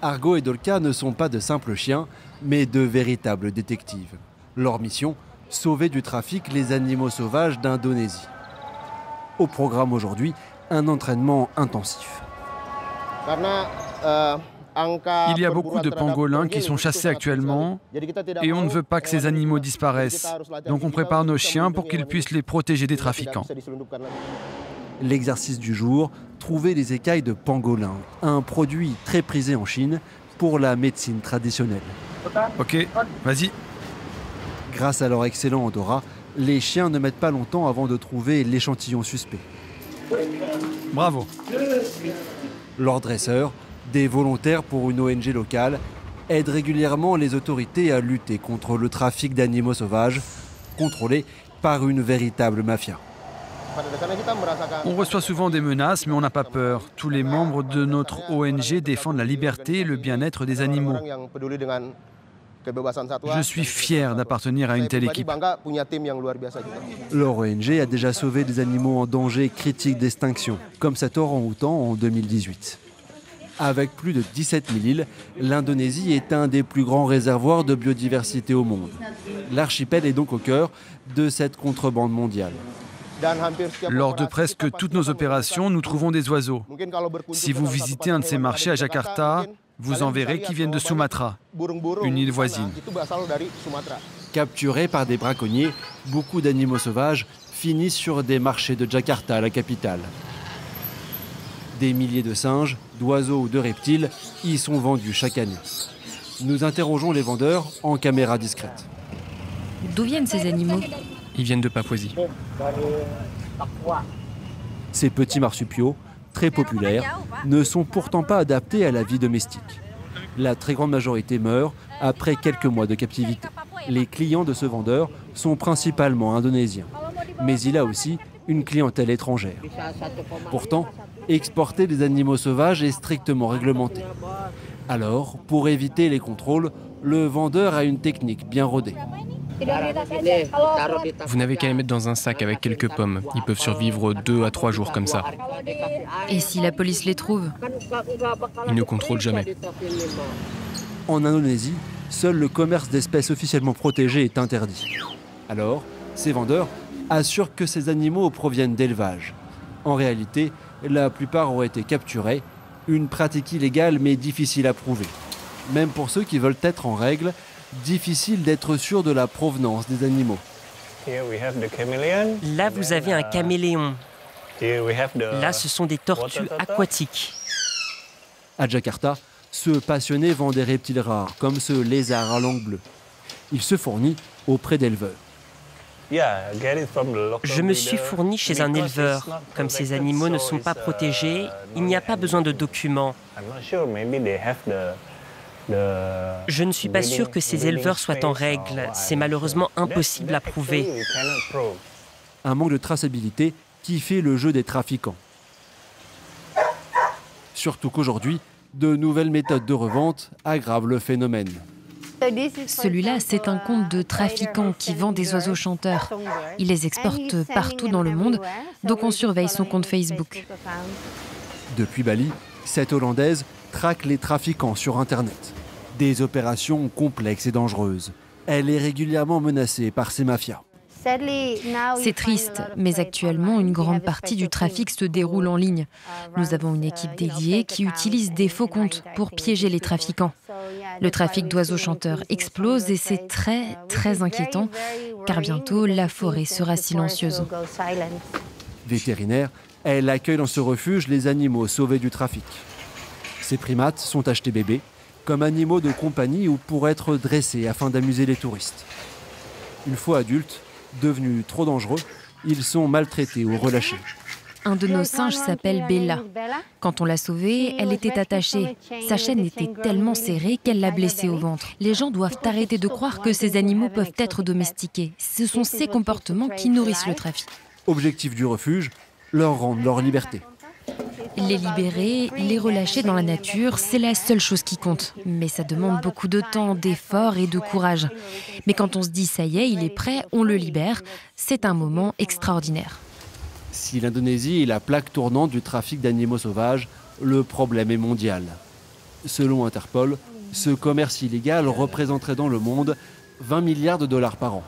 Argo et Dolka ne sont pas de simples chiens, mais de véritables détectives. Leur mission, sauver du trafic les animaux sauvages d'Indonésie. Au programme aujourd'hui, un entraînement intensif. Il y a beaucoup de pangolins qui sont chassés actuellement et on ne veut pas que ces animaux disparaissent. Donc on prépare nos chiens pour qu'ils puissent les protéger des trafiquants. L'exercice du jour, trouver les écailles de pangolin, un produit très prisé en Chine pour la médecine traditionnelle. Ok, vas-y. Grâce à leur excellent odorat, les chiens ne mettent pas longtemps avant de trouver l'échantillon suspect. Bravo. Leurs dresseurs, des volontaires pour une ONG locale, aident régulièrement les autorités à lutter contre le trafic d'animaux sauvages, contrôlé par une véritable mafia. On reçoit souvent des menaces, mais on n'a pas peur. Tous les membres de notre ONG défendent la liberté et le bien-être des animaux. Je suis fier d'appartenir à une telle équipe. Leur ONG a déjà sauvé des animaux en danger critique d'extinction, comme cet orang-outan en 2018. Avec plus de 17 000 îles, l'Indonésie est un des plus grands réservoirs de biodiversité au monde. L'archipel est donc au cœur de cette contrebande mondiale. Lors de presque toutes nos opérations, nous trouvons des oiseaux. Si vous visitez un de ces marchés à Jakarta, vous en verrez qui viennent de Sumatra, une île voisine. Capturés par des braconniers, beaucoup d'animaux sauvages finissent sur des marchés de Jakarta, la capitale. Des milliers de singes, d'oiseaux ou de reptiles y sont vendus chaque année. Nous interrogeons les vendeurs en caméra discrète. D'où viennent ces animaux? Ils viennent de Papouasie. Ces petits marsupiaux, très populaires, ne sont pourtant pas adaptés à la vie domestique. La très grande majorité meurt après quelques mois de captivité. Les clients de ce vendeur sont principalement indonésiens. Mais il a aussi une clientèle étrangère. Pourtant, exporter des animaux sauvages est strictement réglementé. Alors, pour éviter les contrôles, le vendeur a une technique bien rodée. Vous n'avez qu'à les mettre dans un sac avec quelques pommes. Ils peuvent survivre 2 à 3 jours comme ça. Et si la police les trouve? Ils ne contrôlent jamais. En Indonésie, seul le commerce d'espèces officiellement protégées est interdit. Alors, ces vendeurs assurent que ces animaux proviennent d'élevage. En réalité, la plupart ont été capturés, une pratique illégale mais difficile à prouver. Même pour ceux qui veulent être en règle, difficile d'être sûr de la provenance des animaux. Là, vous avez un caméléon. Là, ce sont des tortues aquatiques. À Jakarta, ce passionné vend des reptiles rares, comme ce lézard à langue bleue. Il se fournit auprès d'éleveurs. Je me suis fourni chez un éleveur. Comme ces animaux ne sont pas protégés, il n'y a pas besoin de documents. Je ne suis pas sûr que ces éleveurs soient en règle. C'est malheureusement impossible à prouver. Un manque de traçabilité qui fait le jeu des trafiquants. Surtout qu'aujourd'hui, de nouvelles méthodes de revente aggravent le phénomène. Celui-là, c'est un compte de trafiquant qui vend des oiseaux chanteurs. Il les exporte partout dans le monde, donc on surveille son compte Facebook. Depuis Bali, cette Hollandaise traque les trafiquants sur Internet. Des opérations complexes et dangereuses. Elle est régulièrement menacée par ces mafias. C'est triste, mais actuellement, une grande partie du trafic se déroule en ligne. Nous avons une équipe dédiée qui utilise des faux comptes pour piéger les trafiquants. Le trafic d'oiseaux chanteurs explose et c'est très, très inquiétant, car bientôt, la forêt sera silencieuse. Vétérinaire, elle accueille dans ce refuge les animaux sauvés du trafic. Ces primates sont achetés bébés, comme animaux de compagnie ou pour être dressés afin d'amuser les touristes. Une fois adultes, devenus trop dangereux, ils sont maltraités ou relâchés. Un de nos singes s'appelle Bella. Quand on l'a sauvée, elle était attachée. Sa chaîne était tellement serrée qu'elle l'a blessée au ventre. Les gens doivent arrêter de croire que ces animaux peuvent être domestiqués. Ce sont ces comportements qui nourrissent le trafic. Objectif du refuge, leur rendre leur liberté. Les libérer, les relâcher dans la nature, c'est la seule chose qui compte. Mais ça demande beaucoup de temps, d'efforts et de courage. Mais quand on se dit « ça y est, il est prêt, on le libère », c'est un moment extraordinaire. Si l'Indonésie est la plaque tournante du trafic d'animaux sauvages, le problème est mondial. Selon Interpol, ce commerce illégal représenterait dans le monde 20 milliards de dollars par an.